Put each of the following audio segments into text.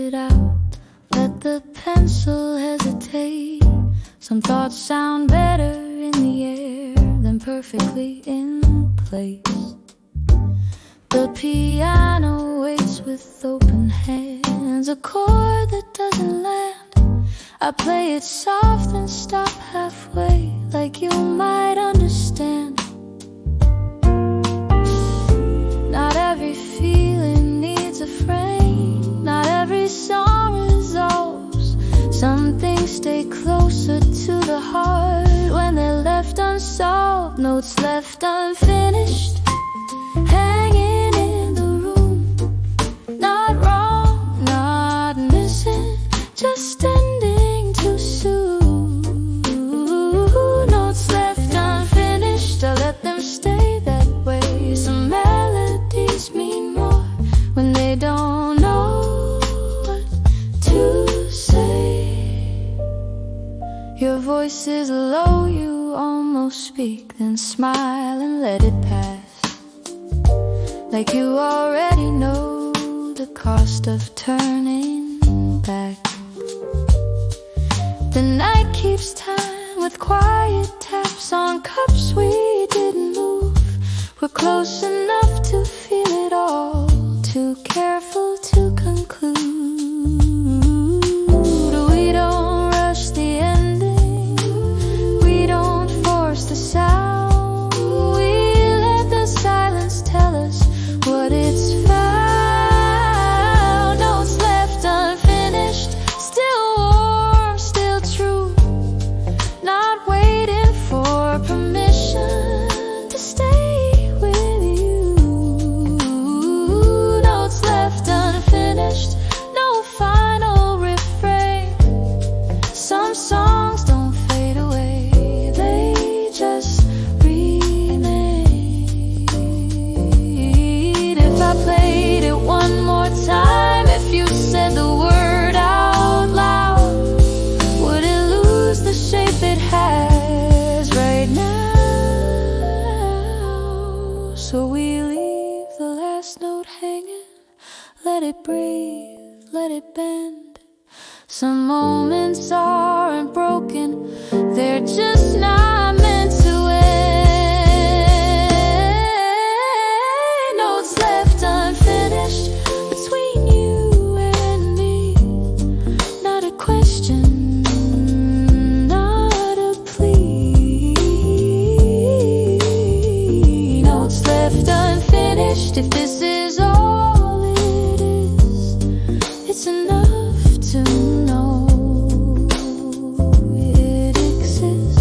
it out. Let the pencil hesitate. Some thoughts sound better in the air than perfectly in place. The piano waits with open hands, a chord that doesn't land. I play it soft and stop halfway, like you might understand. Not every feeling needs a frame, not every song resolves. Some things stay closer to the heart when they're left unsolved. Notes left unfinished, hanging in the room. Not wrong, not missing, just ending too soon. Notes left unfinished, I let them stay that way. Some melodies mean more when they don't know what to say. Your voice is low, you almost speak, then smile and let it pass. Like you already know the cost of turning back. The night keeps time with quiet taps on cups we didn't move. We're close enough to feel it all, too careful to conclude. We don't rush the ending, we don't force the sound. We let the silence tell us what it's found. Notes left unfinished, still warm, still true. Not waiting for permission to stay with you. Notes left unfinished, no final refrain. Some songs don't fade away, they just remain. If I played it one more time, if you said the word out loud, would it lose the shape it has right now? So we leave the last note hanging, let it breathe, let it bend. Some moments aren't broken, they're just not meant to end. Notes left unfinished between you and me. Not a question, not a plea. Notes left unfinished, if this is all it is, it's enough to know it exists.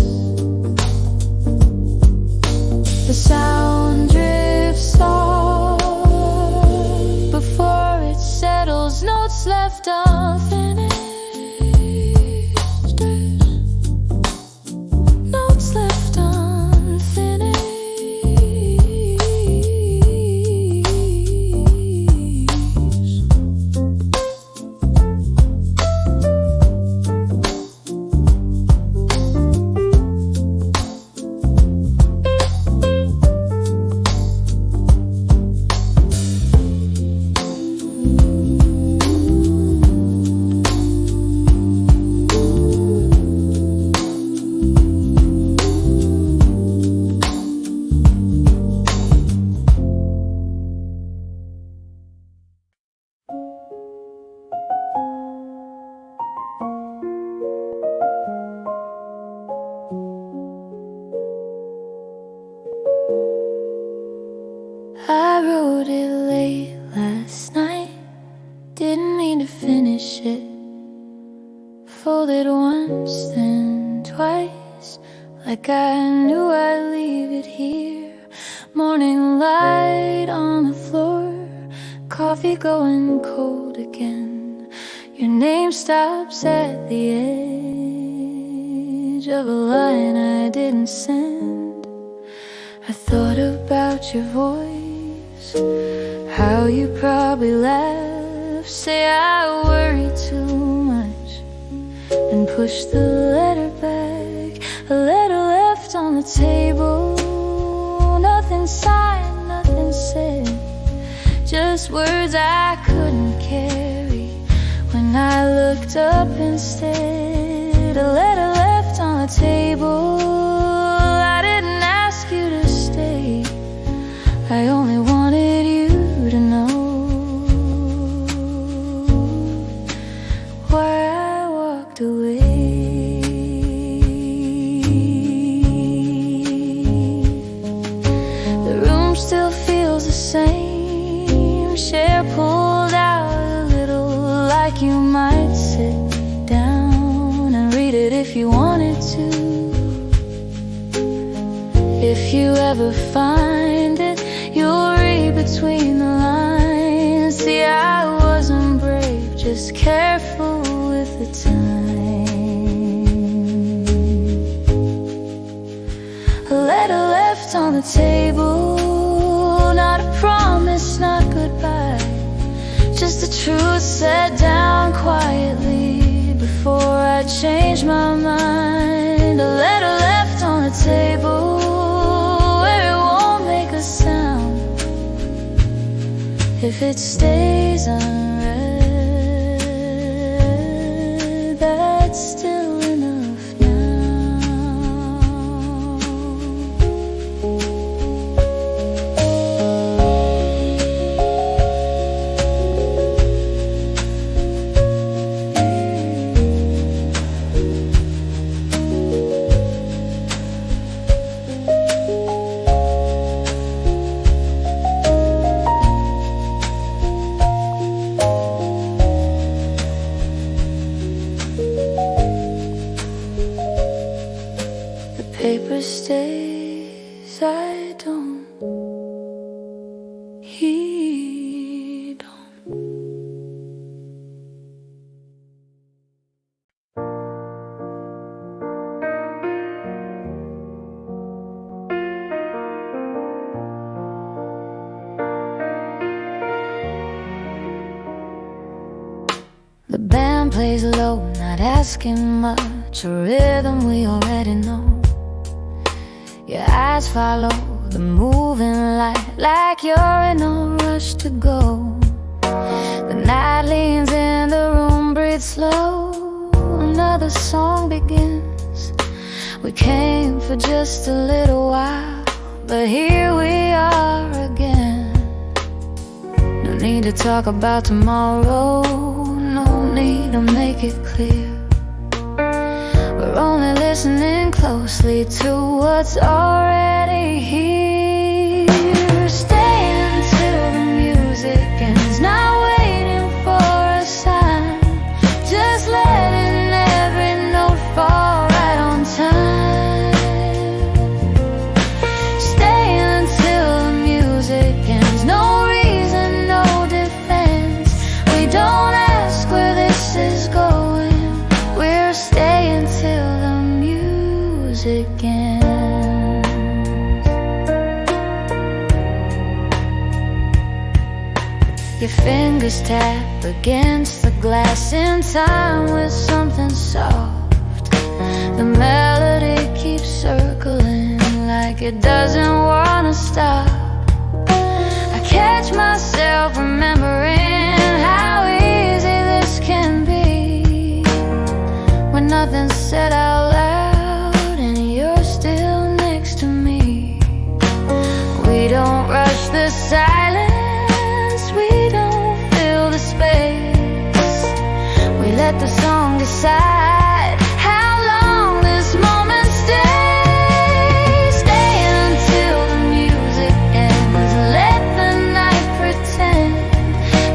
The sound drifts off before it settles. Notes left unfinished. Notes left unfinished. I wrote it late last night, didn't mean to finish it. Folded once, then twice, like I knew I'd leave it here. Morning light on the floor, coffee going cold again. Your name stops at the edge of a line I didn't send. I thought about your voice, how you probably laugh, say I worry too much, and push the letter back. A letter left on the table, nothing signed, nothing said, just words I couldn't carry when walked up instead. A letter left on the table. I didn't ask you to stay. I only wanted you to know why I walked away. The room still feels the same. Chair pulled out a little, like you might sit down and read it if you wanted to. If you ever find it, you'll read between the lines. See, I wasn't brave, just careful with the time. A letter left on the table, not a promise, not goodbye, just the truth set down quietly before I changed my mind. A letter left on the table where it won't make a sound if it stays unread. That's still enough now. Paper stays, I don't heed on. The band plays low, not asking much, a rhythm we already know. Your eyes follow the moving light, like you're in a rush to go. The night leans in, the room breathes slow. Another song begins. We came for just a little while, but here we are again. No need to talk about tomorrow, no need to make it clear. We're only listening closely to what's already here. Staying till the music ends, not waiting for a sign, just letting every note fall right on time. Staying till the music ends, no reason, no defense. We don't ask where this is going, we're staying till the music ends. Your fingers tap against the glass in time with something soft. The melody keeps circling like it doesn't wanna stop. I catch myself remembering how easy this can be when nothing's said out loud and you're still next to me. We don't rush the silence, we don't fill the space. We let the song decide how long this moment stays. Stay until the music ends, let the night pretend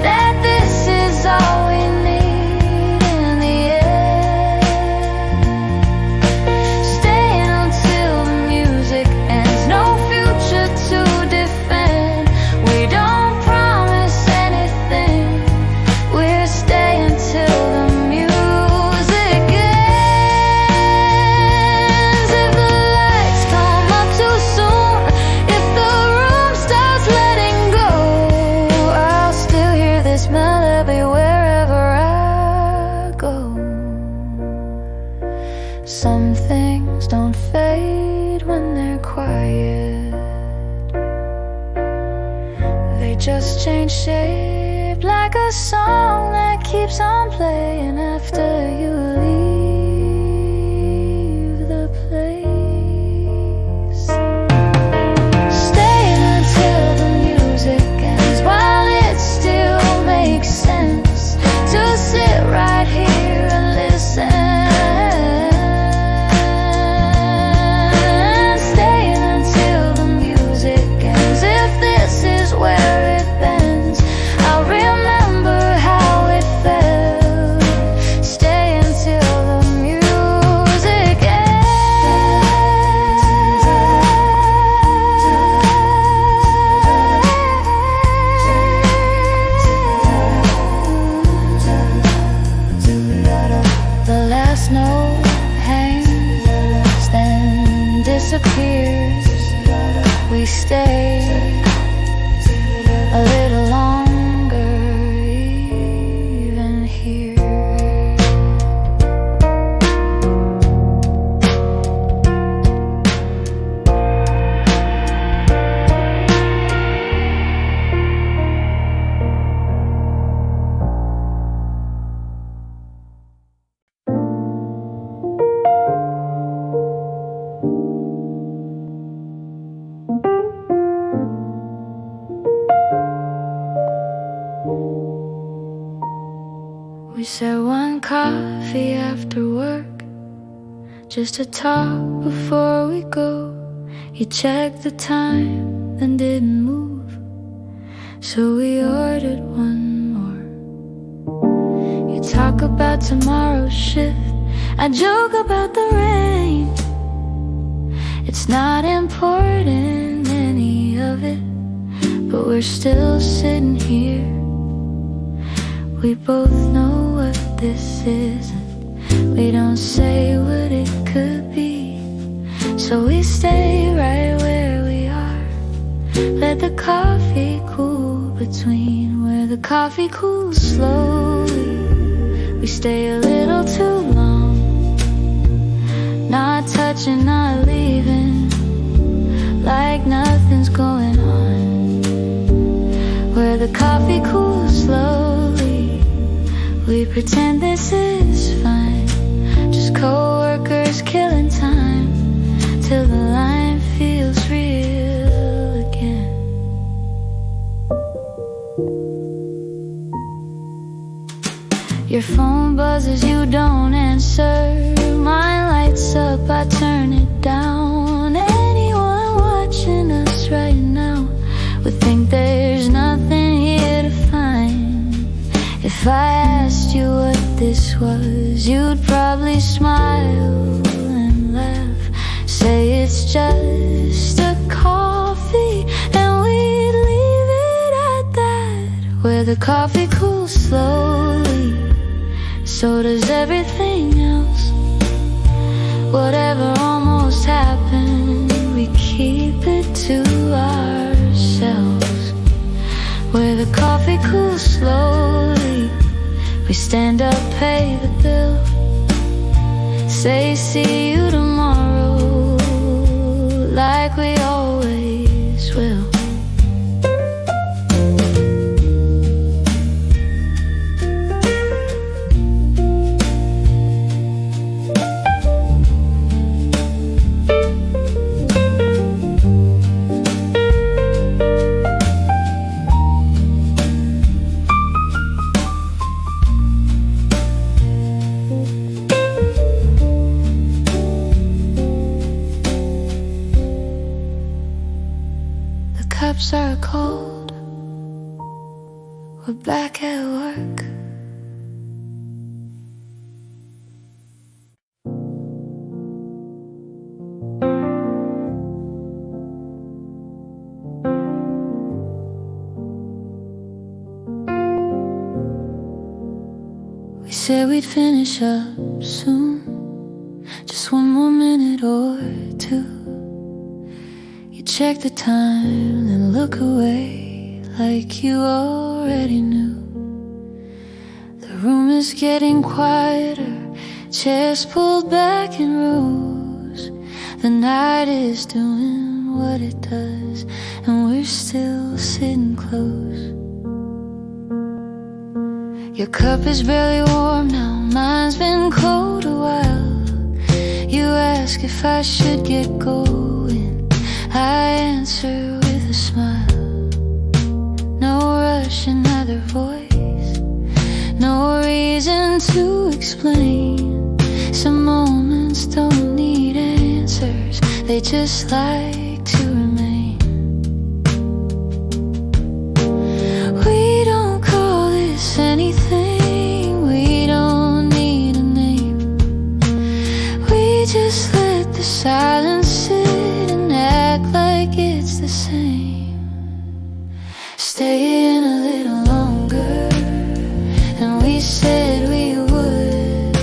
that this is all we need in the end. Stay until the music ends, no future to defend. We don't promise anything, we're staying till the music ends. If the lights come up too soon, if the room starts letting go, I'll still hear this melody wherever I go. Some things don't fade when they're quiet, they just change shape like a song that keeps on playing after you leave the place. Staying until the music ends, while it still makes sense to sit right here and listen. We stay a little longer even here. We said one coffee after work, just to talk before we go. You checked the time, then didn't move, so we ordered one more. You talk about tomorrow's shift, I joke about the rain. It's not important, any of it, but we're still sitting here. We both know what this isn't. We don't say what it could be, so we stay right where we are. Let the coffee cool between where the coffee cools slowly. We stay a little too long, not touching, not leaving, like nothing's going on. Where the coffee cools slowly, we pretend this is fine, just co-workers killing time, till the line feels real again. Your phone buzzes, you don't answer. Mine lights up, I turn it down. Anyone watching us right now would think there's nothing here to find. If I asked you what this was, you'd probably smile and laugh, say it's just a coffee, and we'd leave it at that. Where the coffee cools slowly, so does everything else. Whatever almost happened, we keep it to ourselves. Where the coffee cools slowly, we stand up, pay the bill, say see you tomorrow, like we always will. Cups are cold, we're back at work. We said we'd finish up soon, just one more minute or two. Check the time, then look away like you already knew. The room is getting quieter, chairs pulled back in rows. The night is doing what it does, and we're still sitting close. Your cup is barely warm now, mine's been cold a while. You ask if I should get going, I answer with a smile. No rush in either voice, no reason to explain. Some moments don't need answers, they just like to remain. We don't call this anything, we don't need a name. We just let the silence sit and act like it's the same. Stay in a little longer, and we said we would.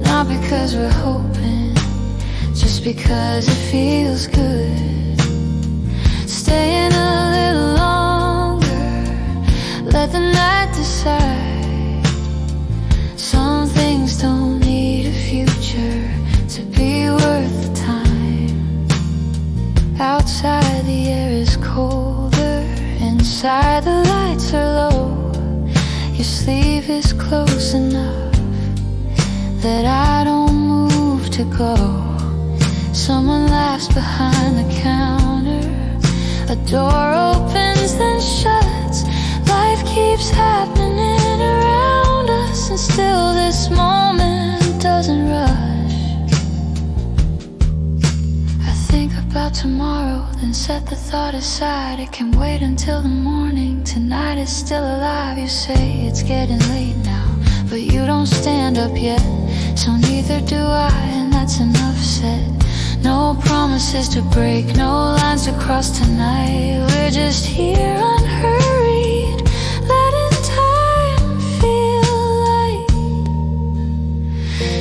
Not because we're hoping, just because it feels good. Stay in a little longer, let the night decide. Some things don't need a future to be worth the time. Outside the air is colder, inside the lights are low. Your sleeve is close enough that I don't move to go. Someone laughs behind the counter, a door opens then shuts. Life keeps happening around us, and still this moment doesn't rush. I think about tomorrow, then set the thought aside. It can wait until the morning. Tonight is still alive. You say it's getting late now, but you don't stand up yet, so neither do I, and that's enough said. No promises to break, no lines to cross tonight. We're just here unhurried, letting time feel light.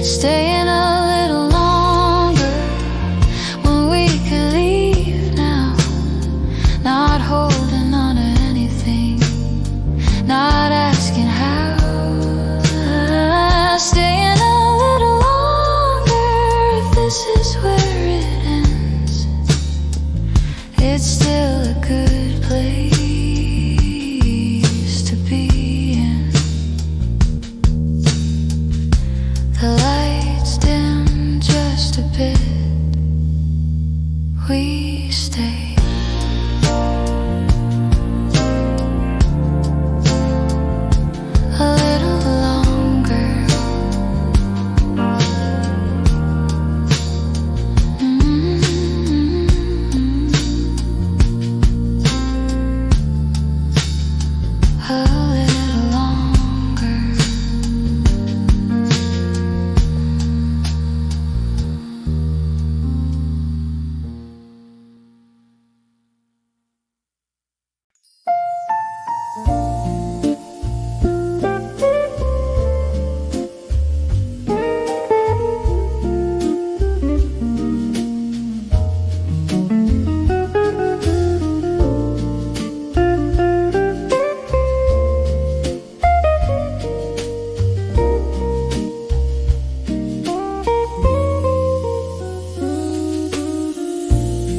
Staying a little longer when we could leave now. Not holding on to anything, not asking how. Staying a little longer, if this is where it ends, it's still a good place to be in. The lights dim just a bit, we stay. A little longer. A little longer.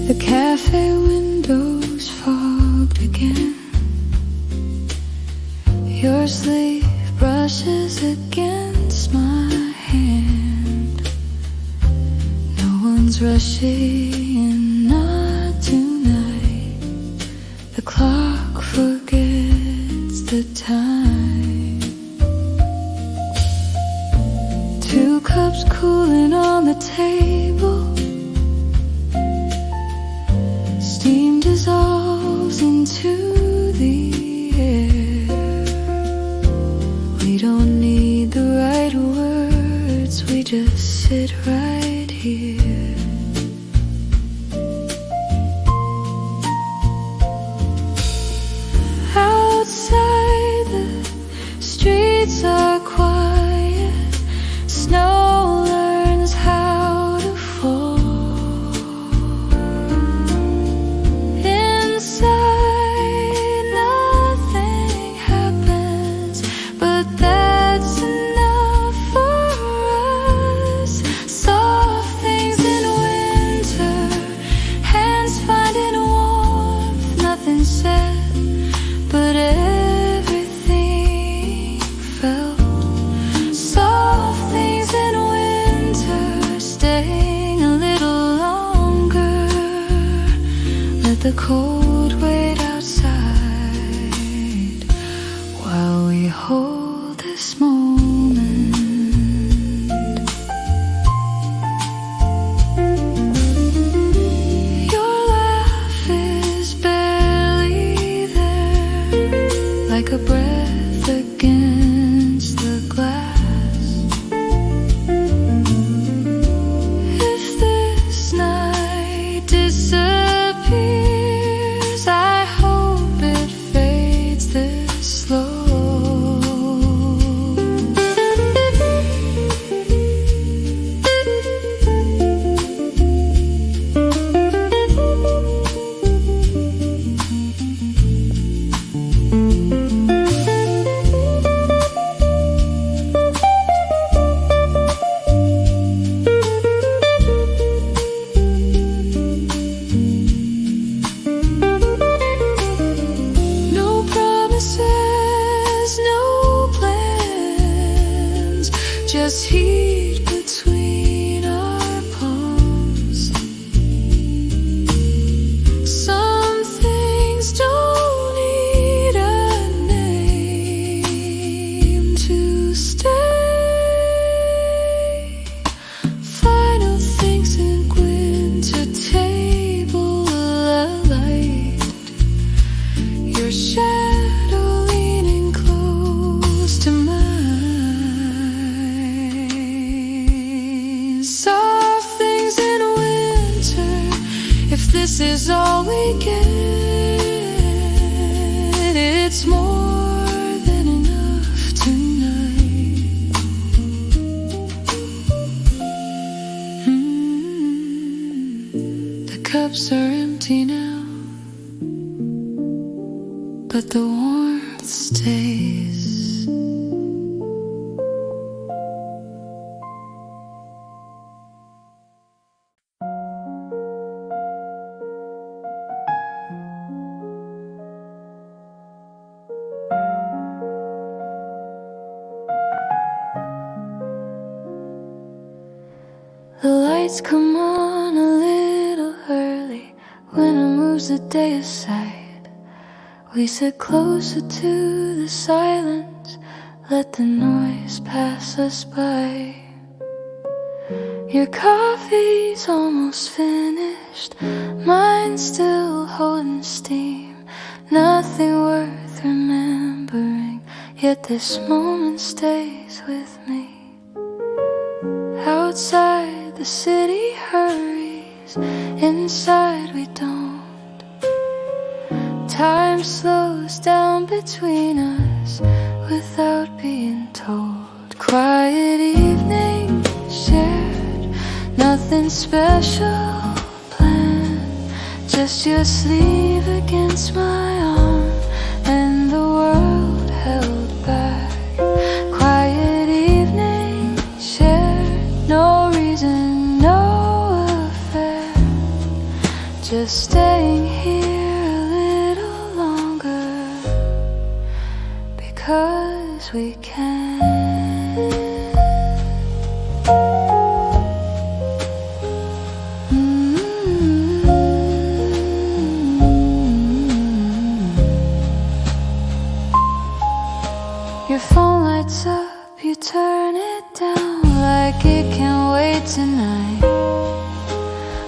The cafe windows fogged again. Your sleeve brushes against my hand. No one's rushing, not tonight. The clock forgets the time. Two cups cooling on the table. Steam dissolves into the air. We don't need the right words, we just sit right here. Outside the streets are quiet, snow learns how to fall. Said, but everything this moment. Your laugh is barely there, like a breath against the glass. If this night disappears, I hope it fades this slow. No promises, no plans, just heat between our palms. Some things don't need a name to stay. Final things in winter table alight. Your shadow leaning close to mine. Soft things in winter, if this is all we get, it's more than enough tonight. The cups are empty now, but the warmth stays. The lights come on a little early. Winter moves the day aside. We sit closer to the silence, let the noise pass us by. Your coffee's almost finished, mine's still holding steam. Nothing worth remembering, yet this moment stays with me. Outside the city hurries, inside we don't. Time slows down between us without being told. Quiet evening shared, nothing special planned. Just your sleeve against my arm and the world held back. Quiet evening shared, no reason, no affair. Just staying here because we can. Your phone lights up, you turn it down like it can't wait tonight.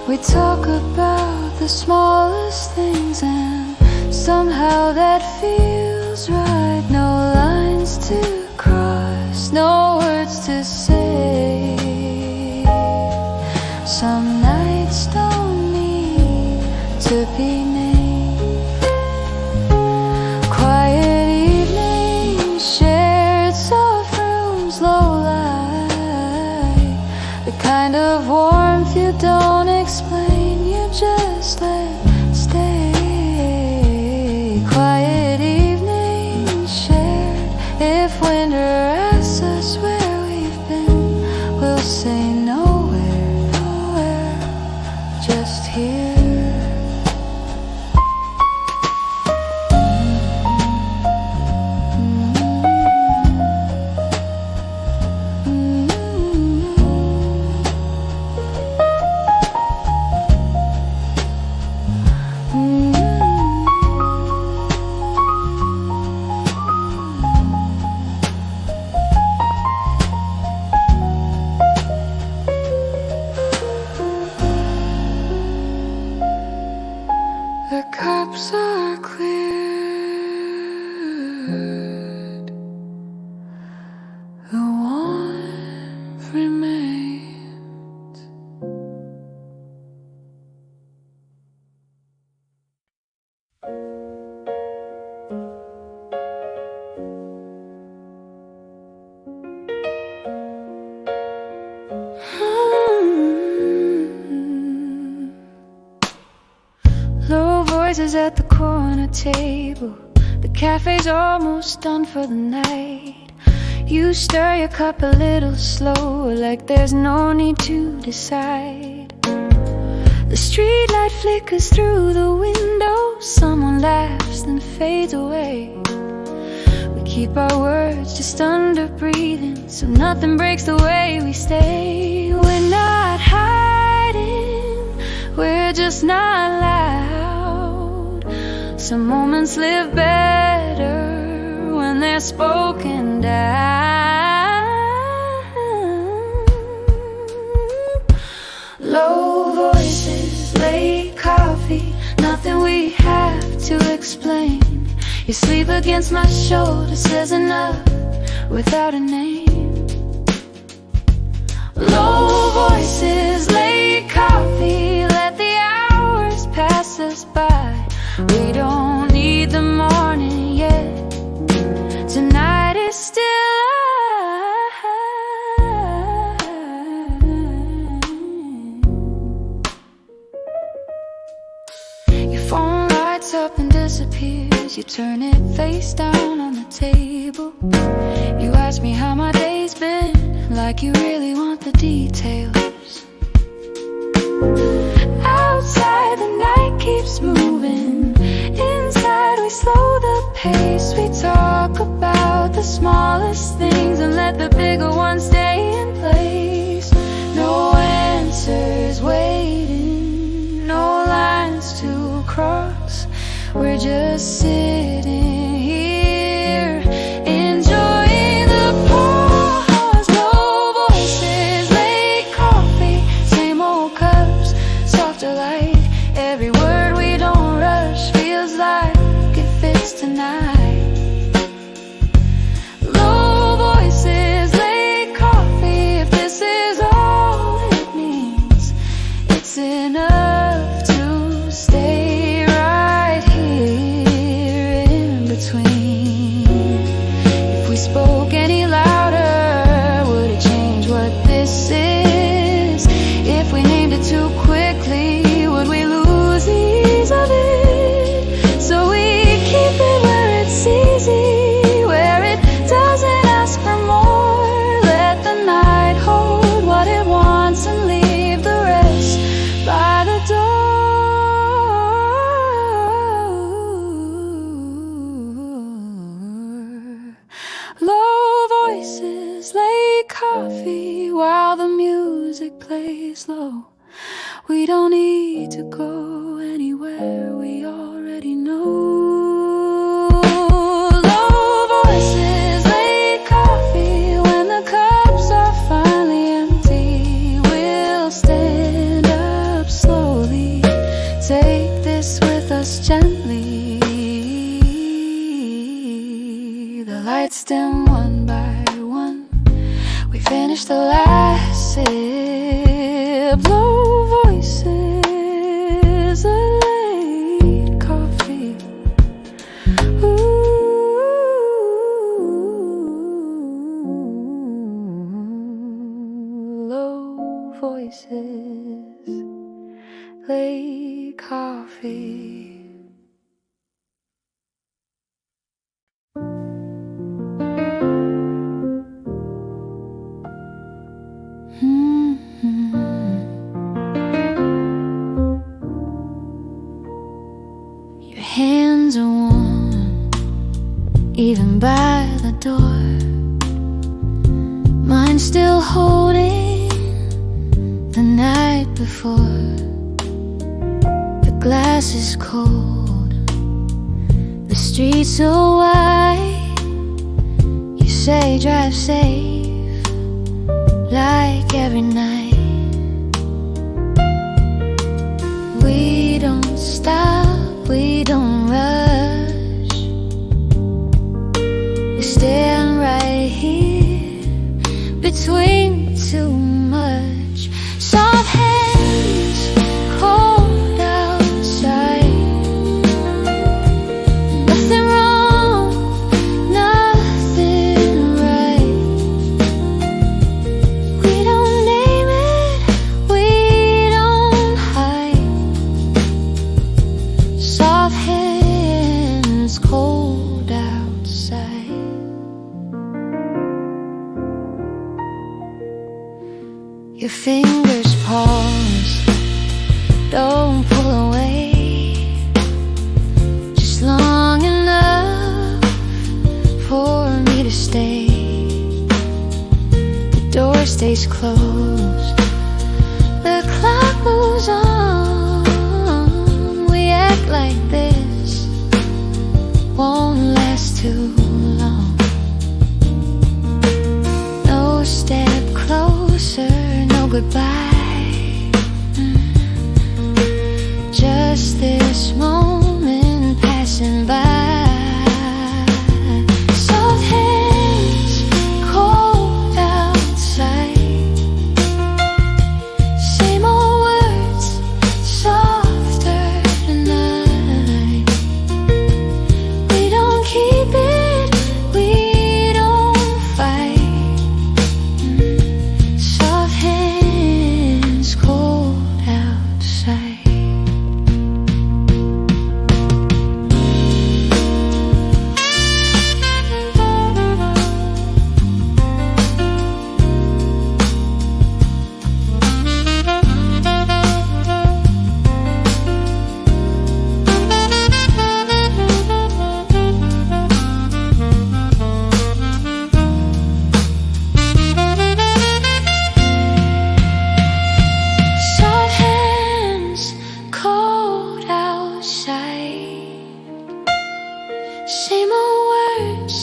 We talk about the smallest things and somehow that feels right. No lines to cross, no words to say. Some nights don't need to be named. Quiet evening, shared soft rooms, low light. The kind of warmth you don't explain, you just let stay. Quiet evening shared. If winter asks us where we've been, we'll say nowhere, nowhere, just here. faces at the corner table. The cafe's almost done for the night. You stir your cup a little slower, like there's no need to decide. The streetlight flickers through the window. Someone laughs then fades away. We keep our words just under breathing, so nothing breaks the way we stay. We're not hiding, we're just not loud. Some moments live better when they're spoken down. Low voices, late coffee, nothing we have to explain. You sleep against my shoulder, says enough without a name. Low voices, late coffee, let the hours pass us by. We don't need the morning yet. Tonight is still your phone lights up and disappears. You turn it face down on the table. You ask me how my day's been, like you really want the details. Outside the night keeps moving, inside we slow the pace. We talk about the smallest things and let the bigger ones stay in place. No answers waiting, no lines to cross. We're just sitting here, enjoying the pause. Low voices, late coffee, same old cups, softer light. Every word we don't rush feels like it fits tonight. Low voices, late coffee, if this is all it means, it's enough to stay right here in between. If we spoke any louder, would it change what this is? If we named it too quickly, would we lose the ease of it? So we keep it where it's easy, where it doesn't ask for more. Let the night hold what it wants and leave the rest by the door. Low voices, late coffee, while the music plays low. We don't need to go anywhere, we already know. Low voices, late coffee, when the cups are finally empty, we'll stand up slowly, take this with us gently. The lights dim one by one, we finish the last sip. Low voices, a late coffee. Ooh, low voices, late coffee. Your hands are warm, even by the door. Mine still holding the night before. The glass is cold, the streets so wide. You say drive safe, like every night. We don't stop, we don't rush. We stand right here between too much. Soft hands, cold outside. Nothing wrong, nothing right. We don't name it, we don't hide. Soft Your fingers pause, don't pull away, just long enough for me to stay. The door stays closed, the clock moves on. We act like this won't last too long. No step closer, no goodbye. Just this moment passing by. Soft hands, cold outside. Same old words, softer tonight. We don't keep it, we don't fight. Soft hands, cold outside. Soft hands, cold outside. Same old words,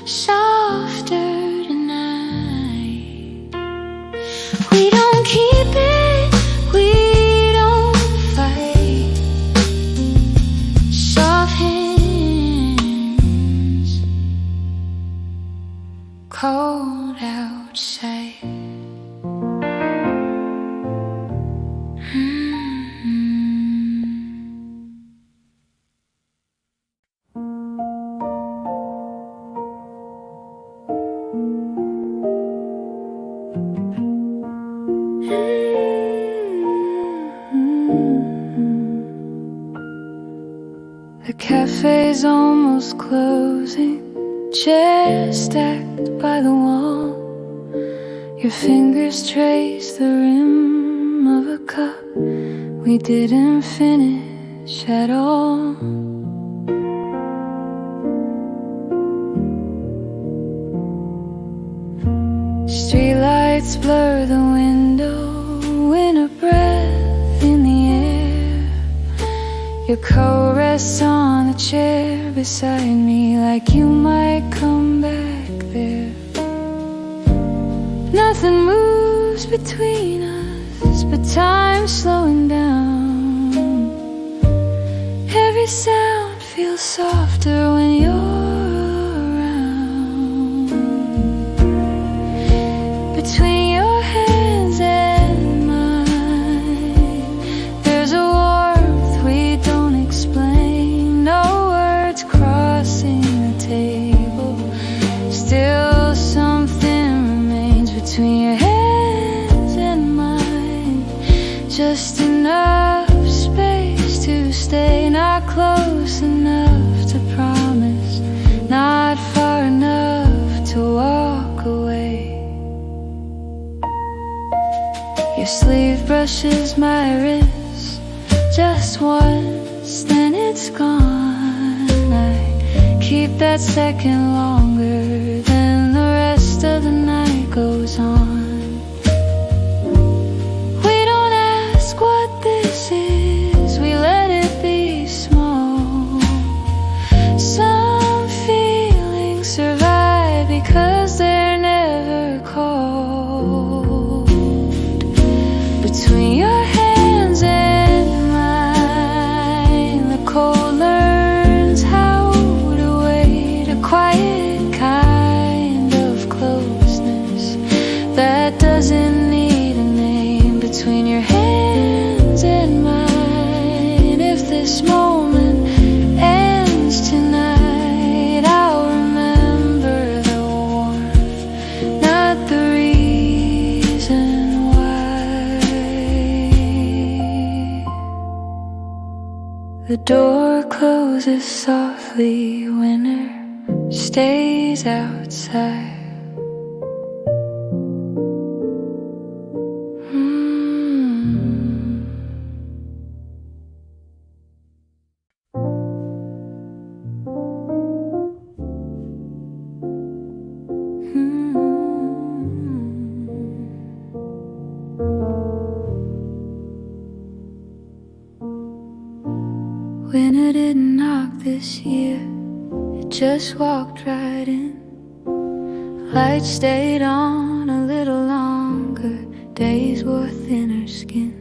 softer tonight. We don't keep it, we don't fight. Soft hands, cold outside. The cafe's almost closing, chairs stacked by the wall. Your fingers trace the rim of a cup we didn't finish at all. Streetlights blur the window in a breath in the air. Your coat rests on the chair beside me, like you might come back there. Nothing moves between us, but time's slowing down. Every sound feels softer when you're around. Between your hands and mine, there's a warmth we don't explain. No words crossing the table, still something remains between your hands and mine. Just enough space to stay, not close enough to promise, not far enough to walk away. Your sleeve brushes my wrist just once, then it's gone. I keep that second longer, then the rest of the night goes on. We don't ask what this is, we let it be small. Some feelings survive because they're never called. Between your hands and mine, the cold learns how to wait. A quiet kind of closeness that doesn't need a name. Between your hands and mine, if this moment ends tonight, I'll remember the warmth, not the reason why. The door closes softly, winter stays outside. this year, it just walked right in. Light stayed on a little longer, days wore thinner skin.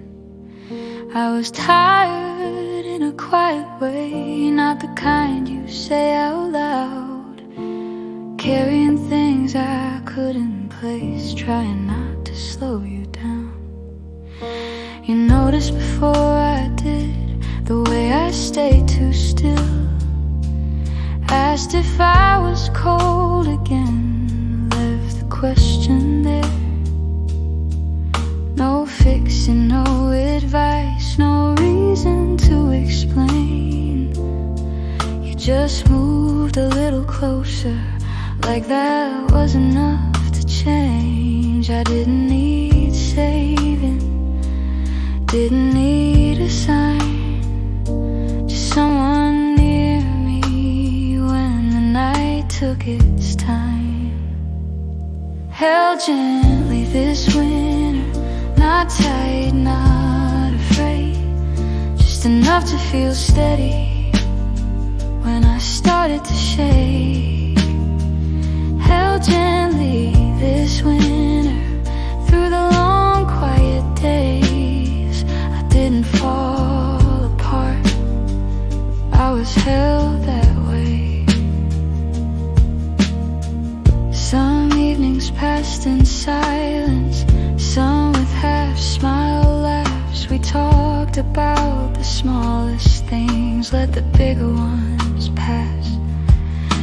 I was tired in a quiet way, not the kind you say out loud. Carrying things I couldn't place, trying not to slow you down. You noticed before I did the way I stayed too still. Asked if I was cold again, left the question there. No fixing, no advice, no reason to explain. You just moved a little closer, like that was enough to change. I didn't need saving, didn't need a sign, just someone near me when the night took its time. Held gently this winter, not tight, not afraid, just enough to feel steady when I started to shake. Held gently this winter, through the long quiet days, I didn't fall apart, I was held that way. Some evenings passed in silence, some with half-smile laughs. We talked about the smallest things, let the bigger ones pass.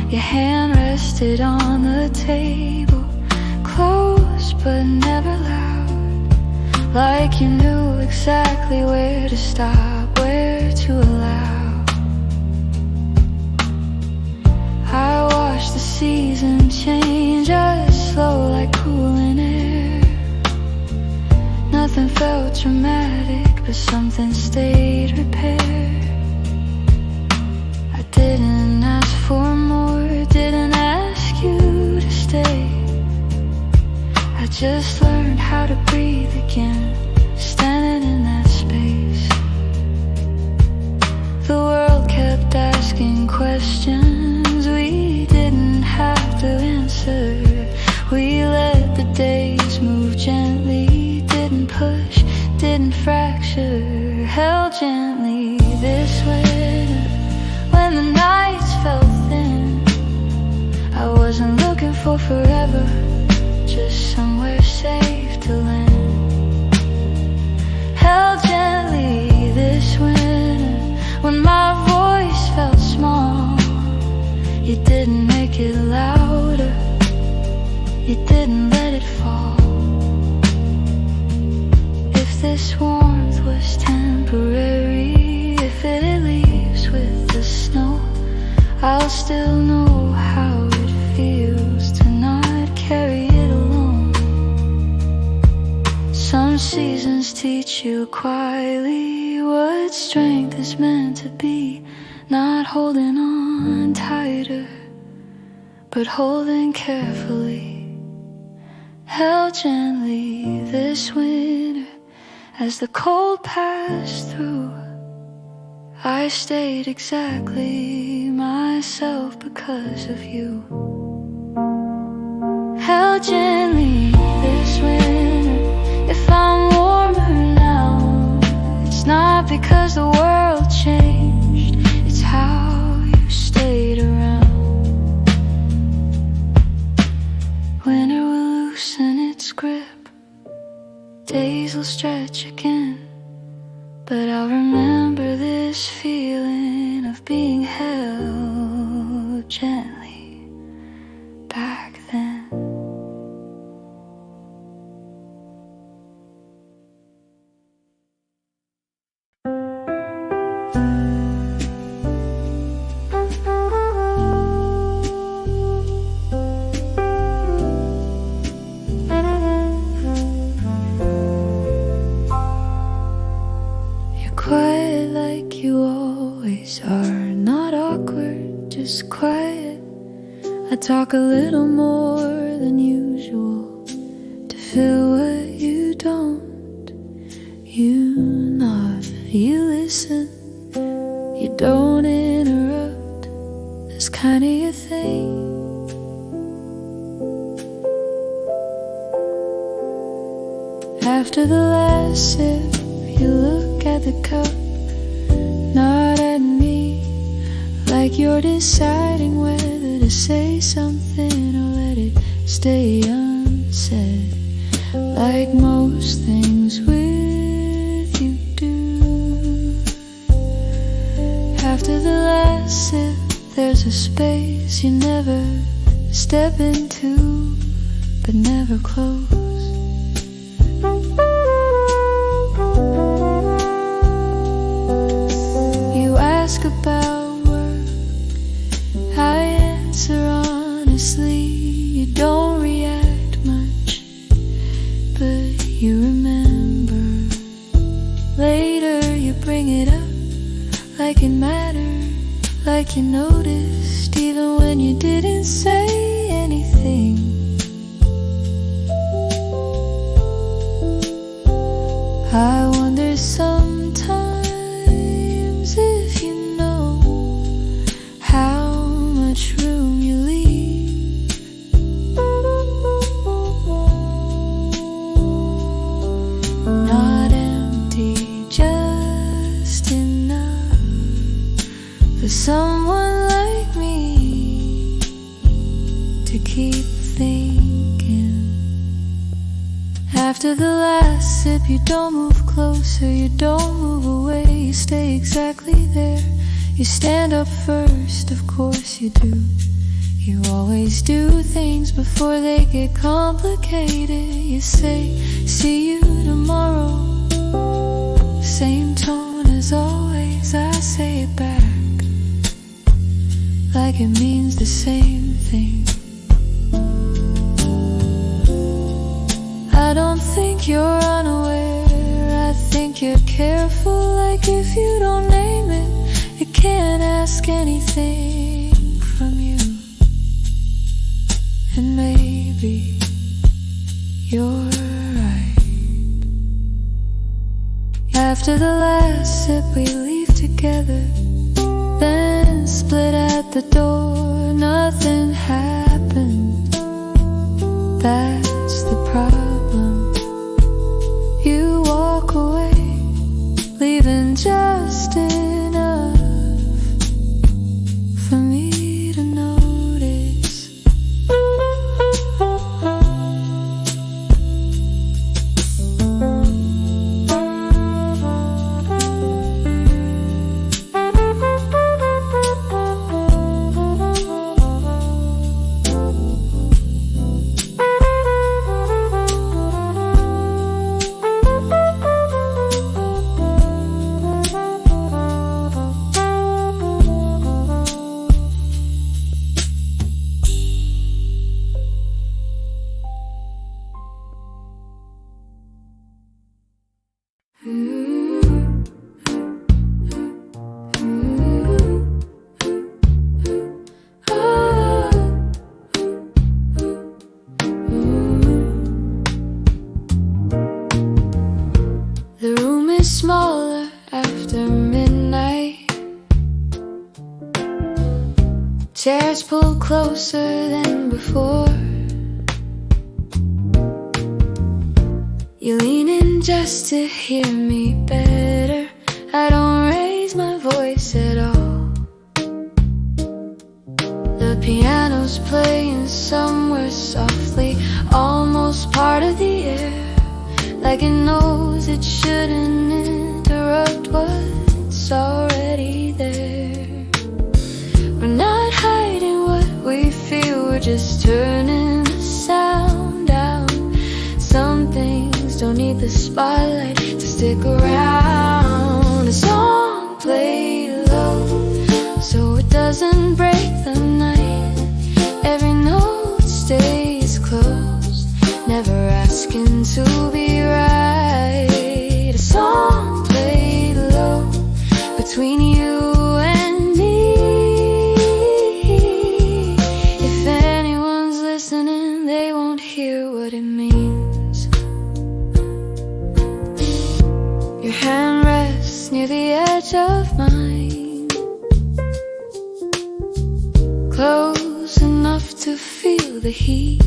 Your hand rested on the table, close but never loud, like you knew exactly where to stop, where to allow. I watched the season change us slow like cooling air. Nothing felt dramatic, but something stayed repaired. I didn't ask for more, didn't ask you to stay. I just learned how to breathe again, standing in that space. The world kept asking questions we didn't have to answer. We let the days move gently, didn't push, didn't fracture. Held gently this winter, when the nights felt thin. I wasn't looking for forever, just somewhere safe to land. Held gently this winter, when my voice felt small. You didn't make it louder, you didn't let it fall. If this warmth was temporary, if it leaves with the snow, I'll still know how it feels to not carry it alone. Some seasons teach you quietly what strength is meant to be, not holding on tighter, but holding carefully. Held gently this winter, as the cold passed through, I stayed exactly myself because of you. Held gently this winter, if I'm warmer now, it's not because the world changed, it's how you stayed around. Winter will loosen its grip, days will stretch again, but I'll remember this feeling of being held gently back then. Quiet like you always are, not awkward, just quiet. I talk a little more than usual to fill what you don't. You nod, you listen, you don't interrupt. After the last sip, you look at the cup, not at me, like you're deciding whether to say something or let it stay unsaid, like most things with you do. After the last sip, there's a space you never step into, but never close. You ask about work, I answer honestly. You don't react much, but you remember. Later you bring it up like it mattered, like you noticed even when you didn't say anything. I wonder sometimes if you know how much room you leave. Not empty, just enough for someone like me to keep thinking. After the last sip, you don't move closer, you don't move away, you stay exactly there. You stand up first, of course you do. You always do things before they get complicated. You say, see you tomorrow. Same tone as always, I say it back like it means the same thing. I don't think you're unaware, I think you're careful, like if you don't name it, you can't ask anything from you. And maybe you're right. After the last sip we leave together, then split at the door, nothing happened. That's the problem. You walk away, leaving just enough for me to notice. The room is smaller after midnight. Chairs pulled closer than before. You lean in just to hear me better. I don't raise my voice at all. The piano's playing somewhere softly, almost part of the air, like it knows it shouldn't interrupt what's already there. We're not hiding what we feel, we're just turning the sound down. Some things don't need the spotlight to stick around. A song played low so it doesn't break the night. Every note stays close, never asking to be right. A song played low between you and me. If anyone's listening, they won't hear what it means. Your hand rests near the edge of mine, close enough to feel the heat.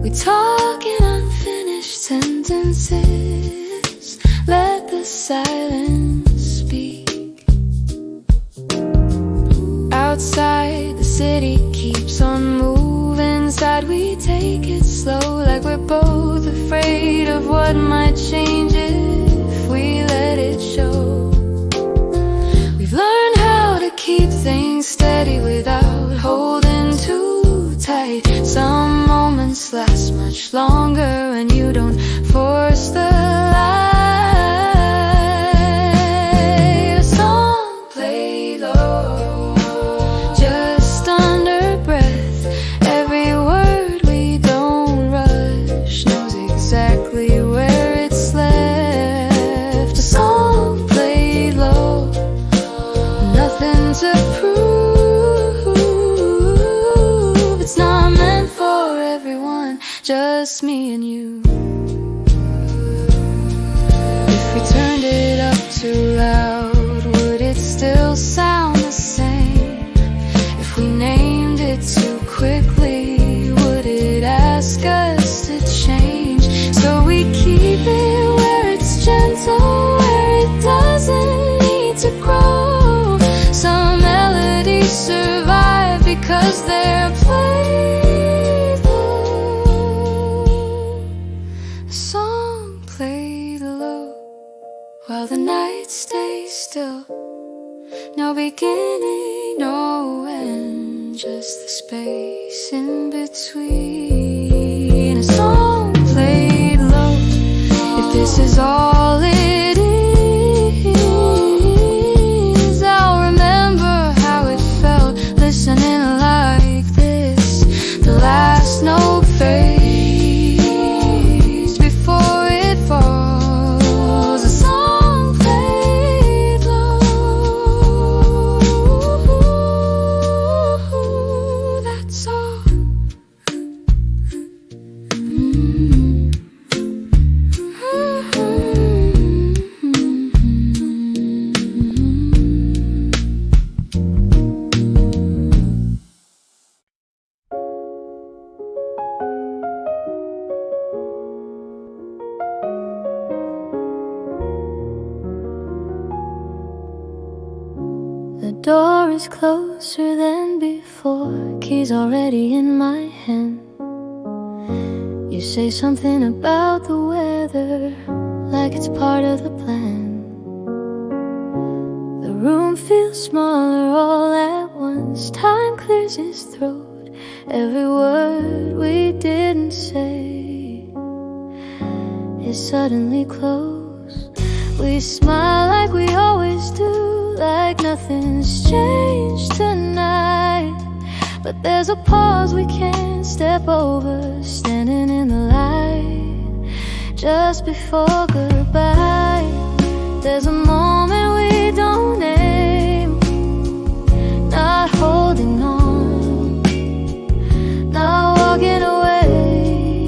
We talking unfinished sentences. Let the silence speak. Outside, the city keeps on moving. Inside, we take it slow, like we're both afraid of what might change if we let it show. We've learned how to keep things steady without holding too tight. Some moments last much longer when you don't force the light. A song played low, just under breath. Every word, we don't rush, knows exactly where it's left. A song played low, nothing to prove. It's not meant for everyone, just me and you. If we turned it up too loud, would it still sound the same? If we named it too quickly, would it ask us to change? So we keep it where it's gentle, where it doesn't need to grow. Some melodies survive because they're played low. A song played low while the night stays still. No beginning, no end, just the space in between. A song played low. If this is all it is, I'll remember how it felt listening like this. The last note fades before it falls. A song played low. That's all. The door is closer than before, keys already in my hand. You say something about the weather, like it's part of the plan. The room feels smaller all at once. Time clears his throat. Every word we didn't say is suddenly close. We smile like we always do, like nothing's changed tonight. But there's a pause we can't step over, standing in the light just before goodbye. There's a moment we don't name, not holding on, not walking away,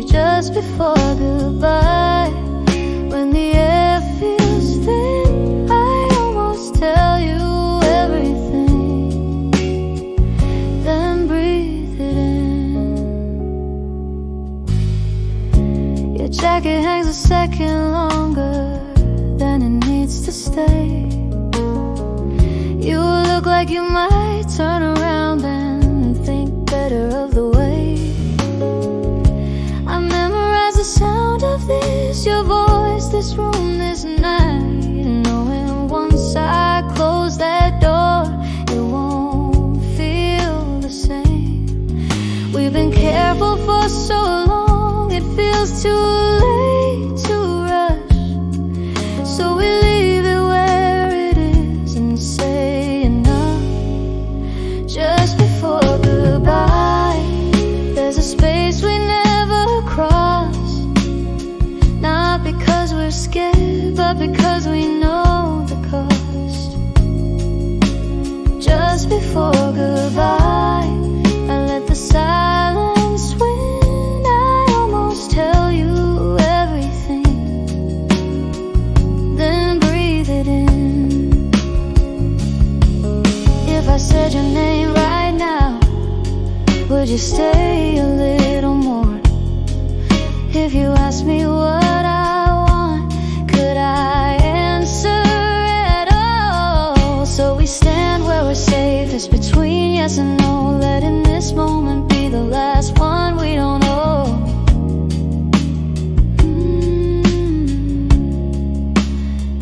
just before goodbye. When the air feels thin, I almost tell you everything, then breathe it in. Your jacket hangs a second longer than it needs to stay. You look like you might turn around and think better of the way. I memorize the sound of this, your voice, this room, this night, knowing once I close that door, it won't feel the same. We've been careful for so long, it feels too late to rush. So we leave it where it is and say enough just before goodbye. There's a space we never cross, not because we're scared, but because we know the cost. Just before goodbye, I let the silence win. I almost tell you everything, then breathe it in. If I said your name right now, would you stay a little more? If you ask me what I want, could I answer at all? So we stand where we're safest between yes and no, letting this moment be the last one we don't know.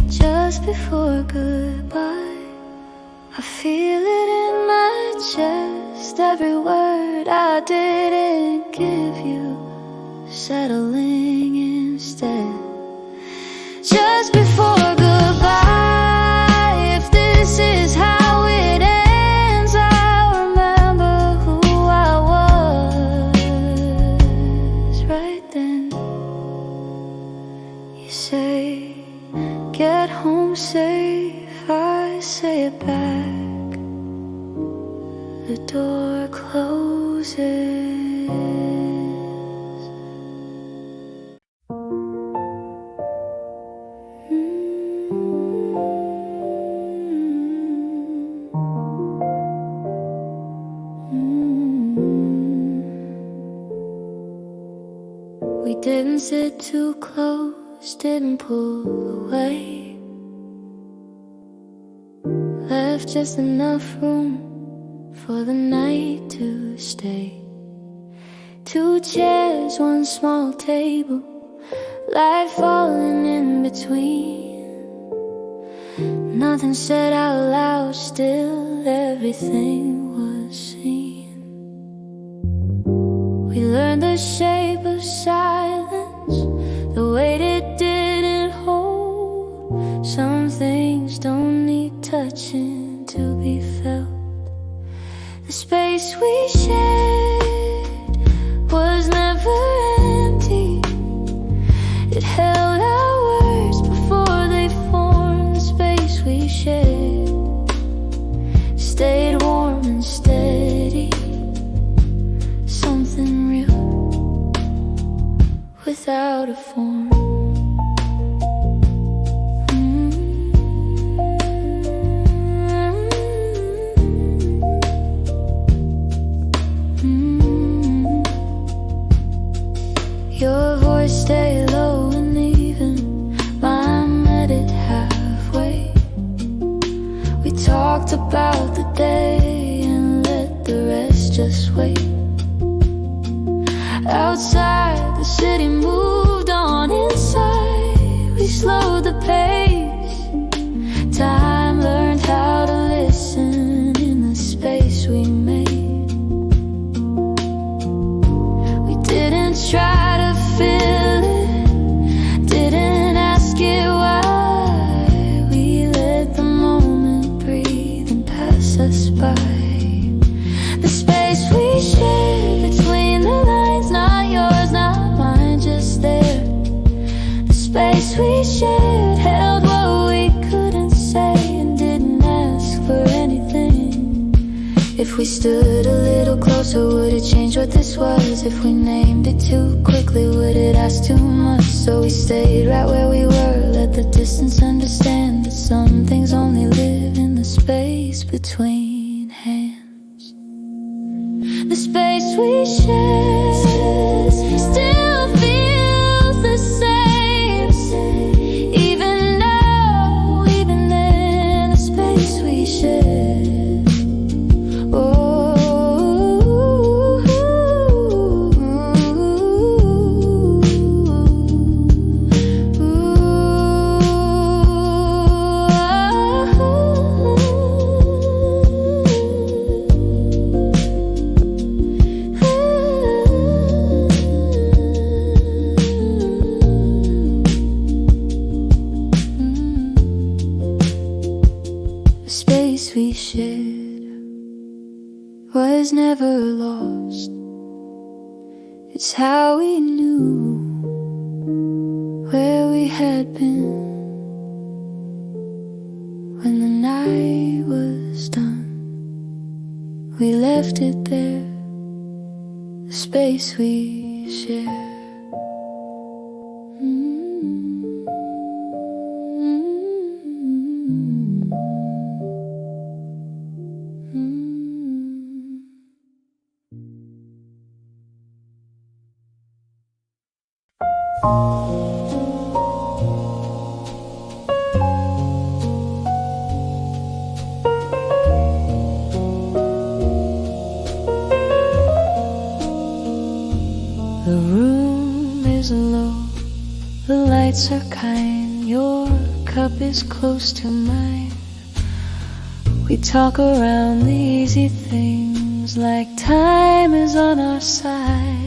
Just before goodbye, I feel it in my chest, every word I didn't give you, settling instead. Just before goodbye, if this is how it ends, I'll remember who I was right then. You say, get home safe, I say it back. The door closes. We didn't sit too close, didn't pull away, left just enough room for the night to stay. 2 chairs, 1 small table, light falling in between. Nothing said out loud, still everything was seen. We learned the shape of silence, the weight it didn't hold. Some things don't need touching to be felt. The space we shared was never empty. It held our words before they formed. The space we shared stayed warm and steady. Something real without a form. Your voice stayed low and even, mine met it halfway. We talked about the day and let the rest just wait. Outside, the city moved on. Inside, we slowed the pace. Time learned how to listen in the space we made. We didn't try to fill it, didn't ask it why. We let the moment breathe and pass us by. The space we shared between the lines, not yours, not mine, just there. The space we shared held what we couldn't say and didn't ask for anything. If we stood a little closer, would it change what this was? If we named it too quickly, would it ask too much? So we stayed right where we were, let the distance understand that some things only live in the space between hands. The space we share still feels the same, even now, even then. The space we share. We shared was never lost. It's how we knew where we had been when the night was done. We left it there, the space we shared. The room is low, the lights are kind, your cup is close to mine. We talk around the easy things like time is on our side.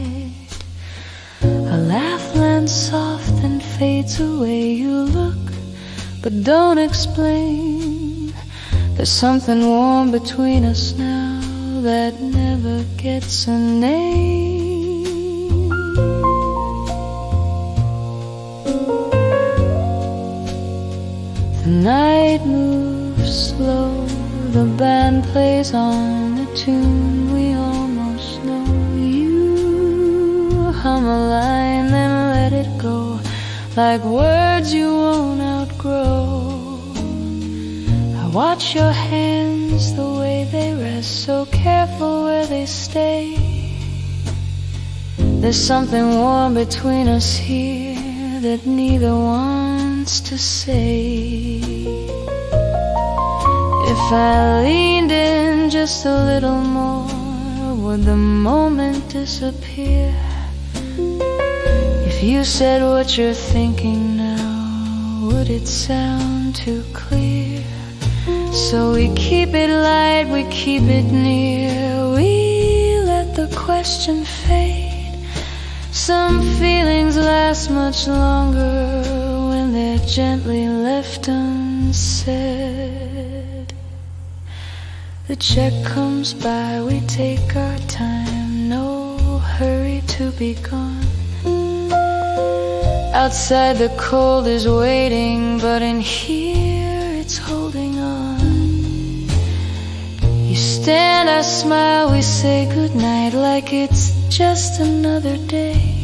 Our laugh lands soft and fades away. You look, but don't explain. There's something warm between us now that never gets a name. The night moves slow, the band plays on a tune we almost know. You hum a line, then let it go, like words you won't outgrow. I watch your hands, the way they rest, so careful where they stay. There's something warm between us here that neither wants to say. If I leaned in just a little more, would the moment disappear? If you said what you're thinking now, would it sound too clear? So we keep it light, we keep it near, we let the question fade. Some feelings last much longer when they're gently left unsaid. The check comes by, we take our time, no hurry to be gone. Outside the cold is waiting, but in here it's holding on. You stand, I smile, we say goodnight like it's just another day.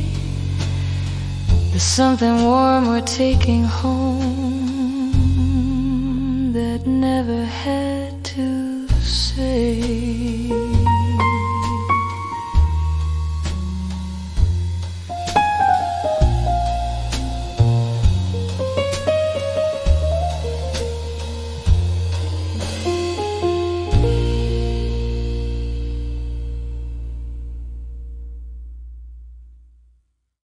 There's something warm we're taking home that never had to say.